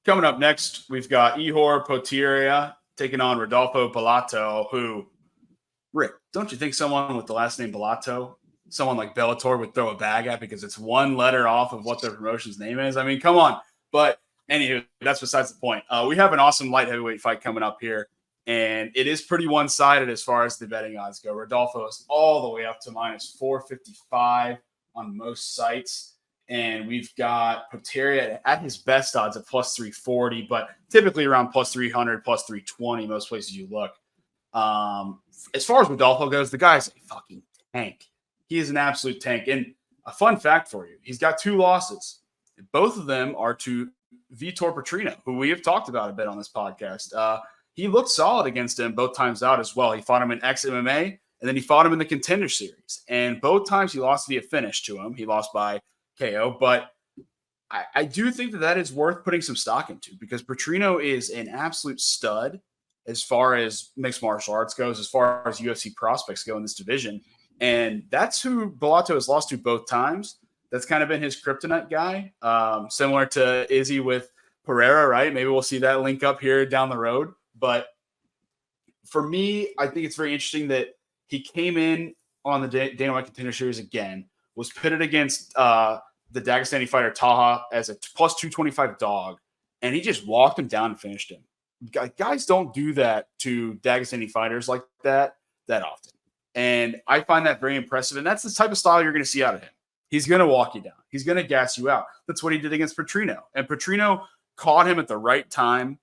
Coming up next, we've got Ihor Potieria taking on Rodolfo Bellato, who, Rick, don't you think someone with the last name Bellato, someone like Bellator would throw a bag at because it's one letter off of what their promotion's name is? I mean, come on. But anywho, that's besides the point. We have an awesome light heavyweight fight coming up here, and it is pretty one-sided as far as the betting odds go. Rodolfo is all the way up to minus 455 on most sites. And we've got Potieria at his best odds at plus 340, but typically around plus 300, plus 320, most places you look. As far as Rodolfo goes, the guy's a fucking tank. He is an absolute tank. And a fun fact for you, he's got 2 losses. Both of them are to Vitor Petrino, who we have talked about a bit on this podcast. He looked solid against him both times out as well. He fought him in ex-MMA, and then he fought him in the Contender Series. And both times he lost via finish to him. He lost by KO, but I do think that is worth putting some stock into because Petrino is an absolute stud as far as mixed martial arts goes, as far as UFC prospects go in this division. And that's who Bellato has lost to both times. That's kind of been his kryptonite guy, similar to Izzy with Pereira, right? Maybe we'll see that link up here down the road. But for me, I think it's very interesting that he came in on the Dana White Contender Series again, was pitted against the Dagestani fighter Taha as a plus 225 dog, and he just walked him down and finished him. Guys don't do that to Dagestani fighters like that often. And I find that very impressive, and that's the type of style you're going to see out of him. He's going to walk you down. He's going to gas you out. That's what he did against Petrino. And Petrino caught him at the right time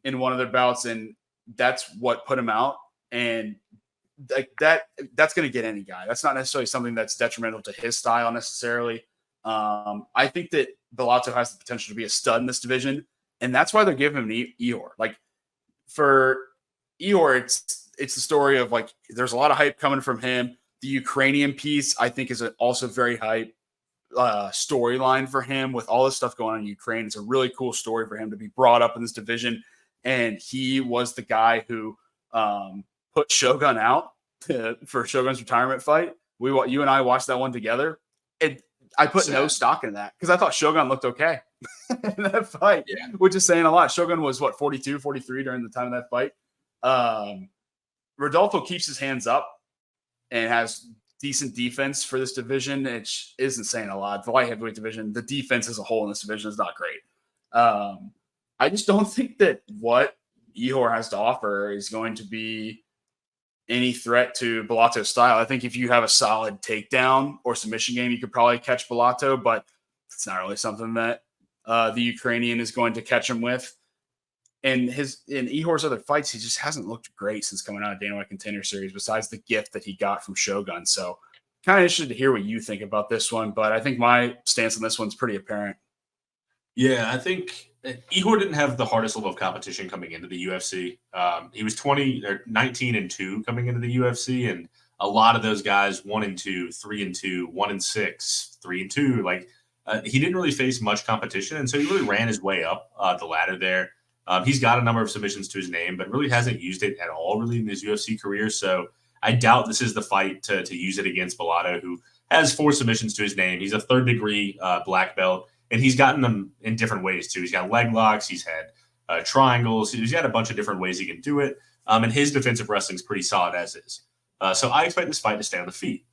in one of their bouts, and that's what put him out. And like that's going to get any guy. That's not necessarily something that's detrimental to his style necessarily. I think that Bellato has the potential to be a stud in this division, and that's why they're giving him Ihor. Like for Ihor, it's the story of like there's a lot of hype coming from him. The Ukrainian piece, I think, is also very hype storyline for him with all this stuff going on in Ukraine. It's a really cool story for him to be brought up in this division, and he was the guy who put Shogun out for Shogun's retirement fight. You and I watched that one together. I put no stock in that because I thought Shogun looked okay in that fight, which is saying a lot. Shogun was 42, 43 during the time of that fight. Rodolfo keeps his hands up and has decent defense for this division. It isn't saying a lot. The light heavyweight division, the defense as a whole in this division is not great. I just don't think that what Ihor has to offer is going to be any threat to Bellato's style. I think if you have a solid takedown or submission game, you could probably catch Bellato, but it's not really something that the Ukrainian is going to catch him with. And in Ihor's other fights, he just hasn't looked great since coming out of Dana White Contender Series, besides the gift that he got from Shogun. So kind of interested to hear what you think about this one, but I think my stance on this one's pretty apparent. Yeah, I think Ihor didn't have the hardest level of competition coming into the UFC. He was 19-2 coming into the UFC, and a lot of those guys 1-2, 3-2, 1-6, 3-2. Like he didn't really face much competition, and so he really ran his way up the ladder there. He's got a number of submissions to his name, but really hasn't used it at all really in his UFC career. So I doubt this is the fight to use it against Bellato, who has 4 submissions to his name. He's a third-degree black belt. And he's gotten them in different ways, too. He's got leg locks. He's had triangles. He's got a bunch of different ways he can do it. And his defensive wrestling is pretty solid as is. So I expect this fight to stay on the feet.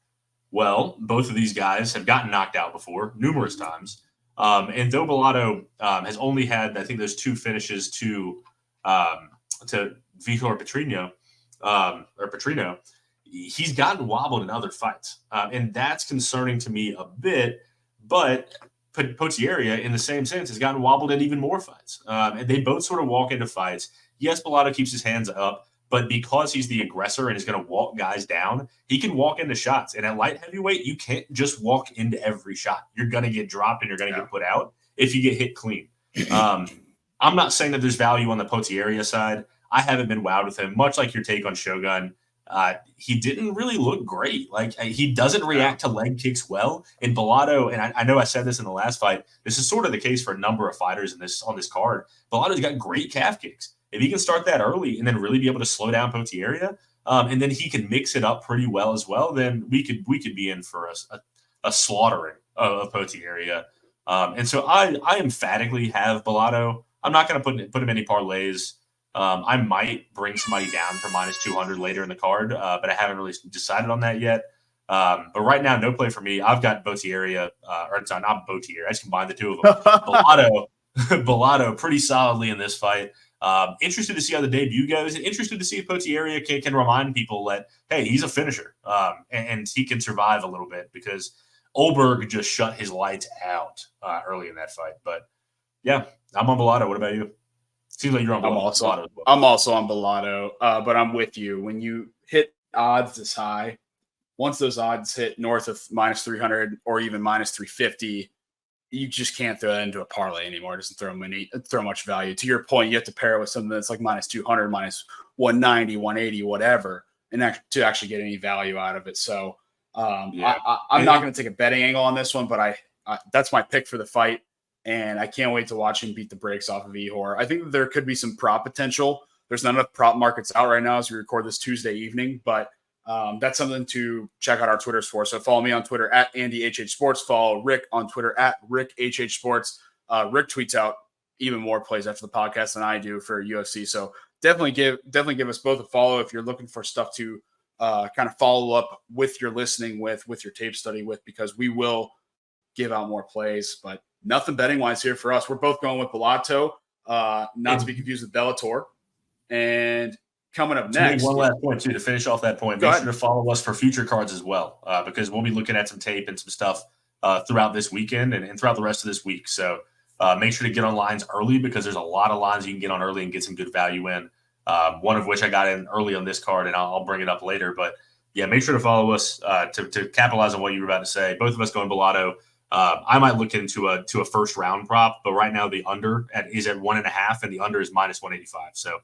Well, both of these guys have gotten knocked out before numerous times. And though Bellato has only had, I think, those 2 finishes to Vitor Petrino, he's gotten wobbled in other fights. And that's concerning to me a bit. But Potieria, in the same sense, has gotten wobbled in even more fights. And they both sort of walk into fights. Yes, Bellato keeps his hands up, but because he's the aggressor and is going to walk guys down, he can walk into shots. And at light heavyweight, you can't just walk into every shot. You're going to get dropped and you're going to get put out if you get hit clean. I'm not saying that there's value on the Potieria side. I haven't been wowed with him, much like your take on Shogun. He didn't really look great. Like he doesn't react to leg kicks well. In Bellato, and I know I said this in the last fight, this is sort of the case for a number of fighters on this card. Bellato's got great calf kicks. If he can start that early and then really be able to slow down Potieria, and then he can mix it up pretty well as well, then we could be in for a slaughtering of Potieria. And so I emphatically have Bellato. I'm not going to put him any parlays. I might bring somebody down for -200 later in the card, but I haven't really decided on that yet. But right now, no play for me. I've got Potieria, or sorry, not Potieria. I just combined the two of them. Bellato pretty solidly in this fight. Interested to see how the debut goes, and interested to see if Potieria can remind people that, hey, he's a finisher, and he can survive a little bit, because Olberg just shut his lights out early in that fight. But yeah, I'm on Bellato. What about you? Seems like you're on Bellato. I'm also on Bellato, but I'm with you. When you hit odds this high, once those odds hit north of -300 or even -350, you just can't throw that into a parlay anymore. It doesn't throw much value. To your point, you have to pair it with something that's like -200, -190, 180, whatever, and to actually get any value out of it. So I'm not going to take a betting angle on this one, but I that's my pick for the fight, and I can't wait to watch him beat the brakes off of Ihor. I think that there could be some prop potential. There's not enough prop markets out right now as we record this Tuesday evening, but that's something to check out our Twitters for. So follow me on Twitter at AndyHH Sports. Follow Rick on Twitter at RickHH Sports. Rick tweets out even more plays after the podcast than I do for UFC. So definitely give us both a follow if you're looking for stuff to kind of follow up with your listening with your tape study with, because we will give out more plays. But nothing betting wise here for us. We're both going with Bellato, not to be confused with Bellator. And coming up next, one last point too to finish off that point. Make sure to follow us for future cards as well, because we'll be looking at some tape and some stuff throughout this weekend and throughout the rest of this week. So make sure to get on lines early, because there's a lot of lines you can get on early and get some good value in. One of which I got in early on this card, and I'll bring it up later. But yeah, make sure to follow us to capitalize on what you were about to say. Both of us going Bellato. I might look into a first round prop, but right now the under is at 1.5, and the under is -185. So.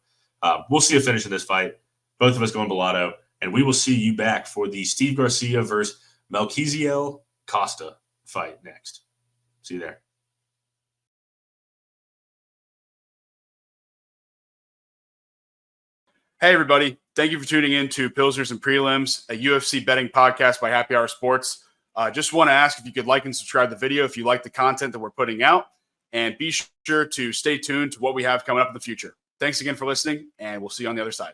We'll see a finish in this fight. Both of us going Bellato, and we will see you back for the Steve Garcia versus Melquizael Costa fight next. See you there. Hey, everybody. Thank you for tuning in to Pilsners and Prelims, a UFC betting podcast by Happy Hour Sports. Just want to ask if you could like and subscribe to the video if you like the content that we're putting out, and be sure to stay tuned to what we have coming up in the future. Thanks again for listening, and we'll see you on the other side.